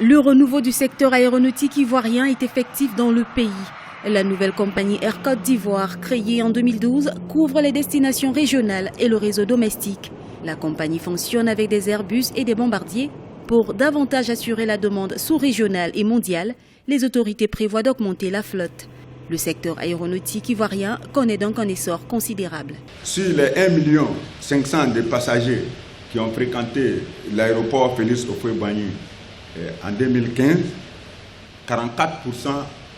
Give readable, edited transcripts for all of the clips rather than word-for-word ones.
Le renouveau du secteur aéronautique ivoirien est effectif dans le pays. La nouvelle compagnie Air Côte d'Ivoire, créée en 2012, couvre les destinations régionales et le réseau domestique. La compagnie fonctionne avec des Airbus et des bombardiers. Pour davantage assurer la demande sous-régionale et mondiale, les autorités prévoient d'augmenter la flotte. Le secteur aéronautique ivoirien connaît donc un essor considérable. Sur les 1 500 000 de passagers qui ont fréquenté l'aéroport Félix Houphouët-Boigny en 2015, 44%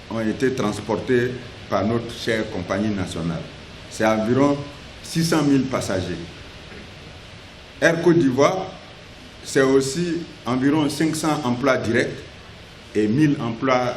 ont été transportés par notre chère compagnie nationale. C'est environ 600 000 passagers. Air Côte d'Ivoire, c'est aussi environ 500 emplois directs et 1000 emplois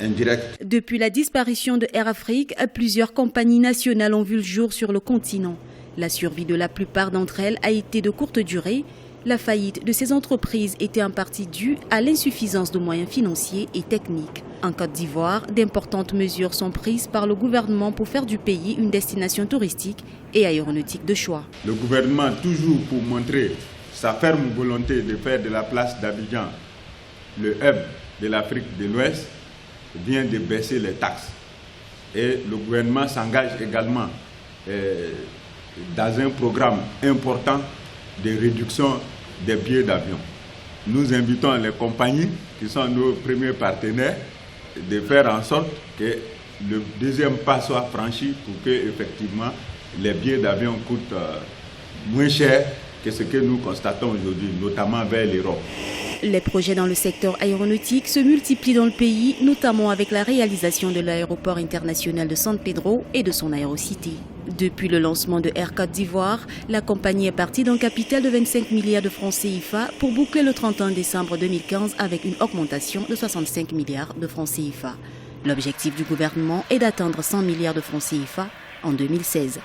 indirects. Depuis la disparition de Air Afrique, plusieurs compagnies nationales ont vu le jour sur le continent. La survie de la plupart d'entre elles a été de courte durée. La faillite de ces entreprises était en partie due à l'insuffisance de moyens financiers et techniques. En Côte d'Ivoire, d'importantes mesures sont prises par le gouvernement pour faire du pays une destination touristique et aéronautique de choix. Le gouvernement, toujours pour montrer sa ferme volonté de faire de la place d'Abidjan le hub de l'Afrique de l'Ouest, vient de baisser les taxes. Et le gouvernement s'engage également dans un programme important de réduction des billets d'avion. Nous invitons les compagnies, qui sont nos premiers partenaires, de faire en sorte que le deuxième pas soit franchi pour que effectivement les billets d'avion coûtent moins cher que ce que nous constatons aujourd'hui, notamment vers l'Europe. Les projets dans le secteur aéronautique se multiplient dans le pays, notamment avec la réalisation de l'aéroport international de San Pedro et de son aérocité. Depuis le lancement de Air Côte d'Ivoire, la compagnie est partie d'un capital de 25 milliards de francs CFA pour boucler le 31 décembre 2015 avec une augmentation de 65 milliards de francs CFA. L'objectif du gouvernement est d'atteindre 100 milliards de francs CFA en 2016.